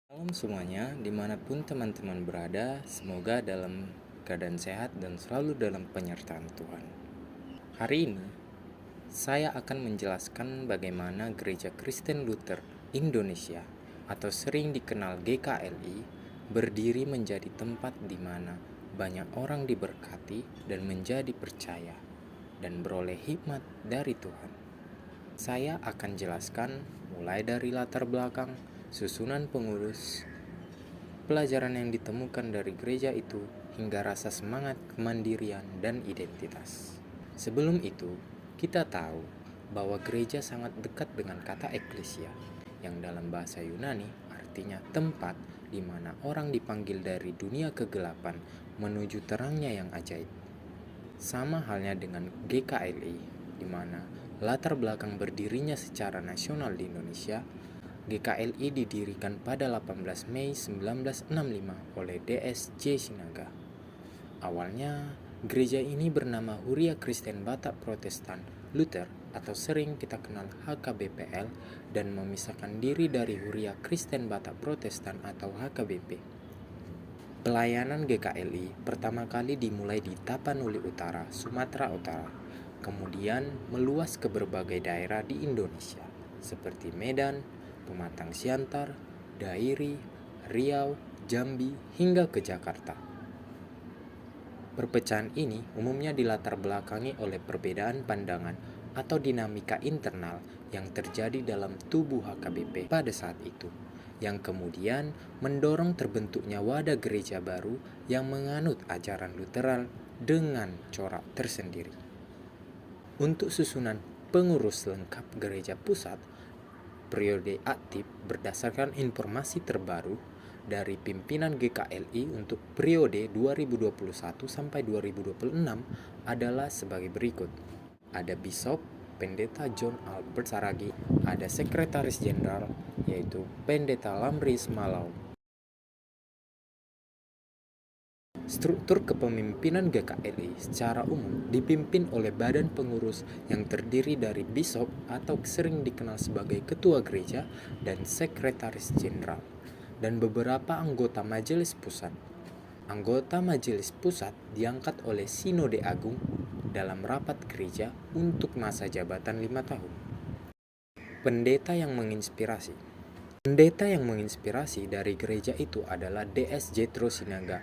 Salam semuanya, dimanapun teman-teman berada, semoga dalam keadaan sehat dan selalu dalam penyertaan Tuhan. Hari ini, saya akan menjelaskan bagaimana Gereja Kristen Luther Indonesia atau sering dikenal GKLI berdiri menjadi tempat di mana banyak orang diberkati dan menjadi percaya dan beroleh hikmat dari Tuhan. Saya akan jelaskan mulai dari latar belakang, susunan pengurus, pelajaran yang ditemukan dari gereja itu, hingga rasa semangat kemandirian dan identitas. Sebelum itu, kita tahu bahwa gereja sangat dekat dengan kata eklesia, yang dalam bahasa Yunani artinya tempat di mana orang dipanggil dari dunia kegelapan menuju terangnya yang ajaib. Sama halnya dengan GKLI, di mana latar belakang berdirinya secara nasional di Indonesia. GKLI didirikan pada 18 Mei 1965 oleh DSJ Sinaga. Awalnya, gereja ini bernama Huria Kristen Batak Protestan Luther atau sering kita kenal HKBPL dan memisahkan diri dari Huria Kristen Batak Protestan atau HKBP. Pelayanan GKLI pertama kali dimulai di Tapanuli Utara, Sumatera Utara, kemudian meluas ke berbagai daerah di Indonesia, seperti Medan, Pematang Siantar, Dairi, Riau, Jambi, hingga ke Jakarta. Perpecahan ini umumnya dilatar belakangi oleh perbedaan pandangan atau dinamika internal yang terjadi dalam tubuh HKBP pada saat itu, yang kemudian mendorong terbentuknya wadah gereja baru yang menganut ajaran Lutheran dengan corak tersendiri. Untuk susunan pengurus lengkap gereja pusat, periode aktif berdasarkan informasi terbaru dari pimpinan GKLI untuk periode 2021 sampai 2026 adalah sebagai berikut. Ada Bishop Pendeta John Albert Saragi, ada Sekretaris Jenderal yaitu Pendeta Lamris Malau. Struktur kepemimpinan GKLI secara umum dipimpin oleh badan pengurus yang terdiri dari bishop atau sering dikenal sebagai ketua gereja dan sekretaris jenderal, dan beberapa anggota majelis pusat. Anggota majelis pusat diangkat oleh Sinode Agung dalam rapat gereja untuk masa jabatan 5 tahun. Pendeta yang menginspirasi. Pendeta yang menginspirasi dari gereja itu adalah DS Jethro Sinaga,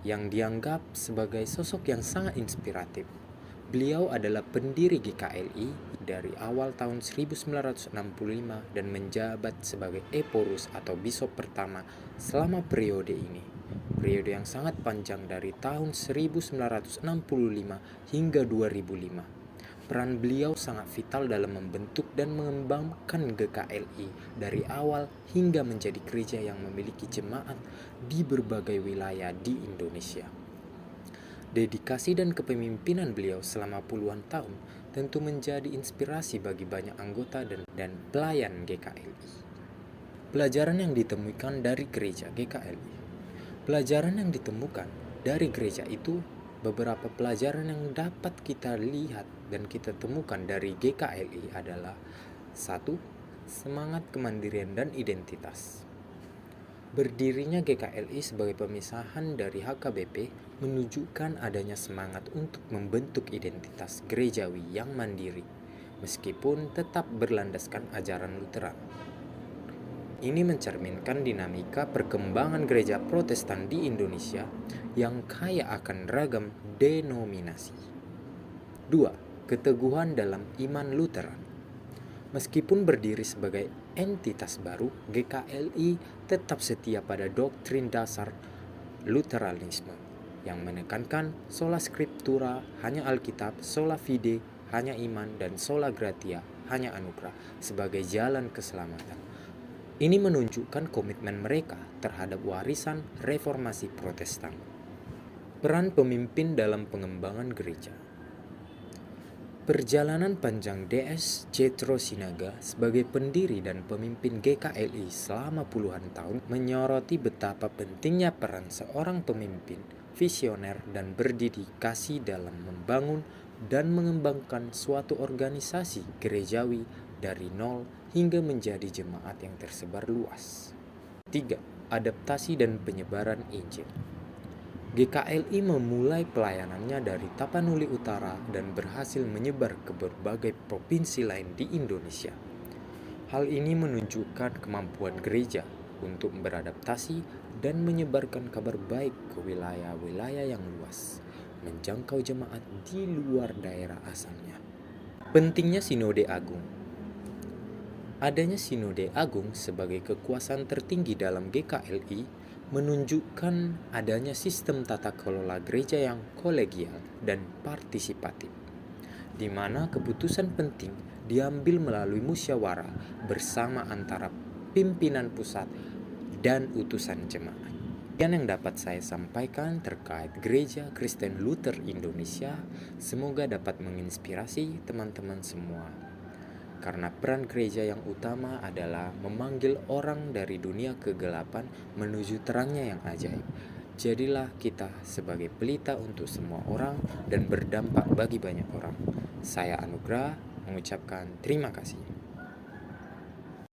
yang dianggap sebagai sosok yang sangat inspiratif. Beliau adalah pendiri GKLI dari awal tahun 1965 dan menjabat sebagai Eporus atau Bishop pertama selama periode ini. Periode yang sangat panjang dari tahun 1965 hingga 2005. Peran beliau sangat vital dalam membentuk dan mengembangkan GKLI dari awal hingga menjadi gereja yang memiliki jemaat di berbagai wilayah di Indonesia. Dedikasi dan kepemimpinan beliau selama puluhan tahun tentu menjadi inspirasi bagi banyak anggota dan pelayan GKLI. Pelajaran yang ditemukan dari gereja GKLI. Pelajaran yang ditemukan dari gereja itu beberapa pelajaran yang dapat kita lihat dan kita temukan dari GKLI adalah 1. Semangat kemandirian dan identitas. Berdirinya GKLI sebagai pemisahan dari HKBP menunjukkan adanya semangat untuk membentuk identitas gerejawi yang mandiri, meskipun tetap berlandaskan ajaran Lutheran. Ini mencerminkan dinamika perkembangan gereja Protestan di Indonesia yang kaya akan ragam denominasi. 2. Keteguhan dalam iman Lutheran. Meskipun berdiri sebagai entitas baru, GKLI tetap setia pada doktrin dasar Lutheranisme yang menekankan sola scriptura, hanya Alkitab, sola fide, hanya iman, dan sola gratia, hanya anugerah, sebagai jalan keselamatan. Ini menunjukkan komitmen mereka terhadap warisan reformasi Protestan. Peran pemimpin dalam pengembangan gereja. Perjalanan panjang DS Jethro Sinaga sebagai pendiri dan pemimpin GKLI selama puluhan tahun menyoroti betapa pentingnya peran seorang pemimpin visioner dan berdedikasi dalam membangun dan mengembangkan suatu organisasi gerejawi dari nol hingga menjadi jemaat yang tersebar luas. 3. Adaptasi dan penyebaran Injil. GKLI memulai pelayanannya dari Tapanuli Utara dan berhasil menyebar ke berbagai provinsi lain di Indonesia. Hal ini menunjukkan kemampuan gereja untuk beradaptasi dan menyebarkan kabar baik ke wilayah-wilayah yang luas, menjangkau jemaat di luar daerah asalnya. Pentingnya Sinode Agung. Adanya Sinode Agung sebagai kekuasaan tertinggi dalam GKLI menunjukkan adanya sistem tata kelola gereja yang kolegial dan partisipatif, di mana keputusan penting diambil melalui musyawarah bersama antara pimpinan pusat dan utusan jemaat. Yang dapat saya sampaikan terkait Gereja Kristen Luther Indonesia, semoga dapat menginspirasi teman-teman semua. Karena peran gereja yang utama adalah memanggil orang dari dunia kegelapan menuju terangnya yang ajaib. Jadilah kita sebagai pelita untuk semua orang dan berdampak bagi banyak orang. Saya Anugrah mengucapkan terima kasih.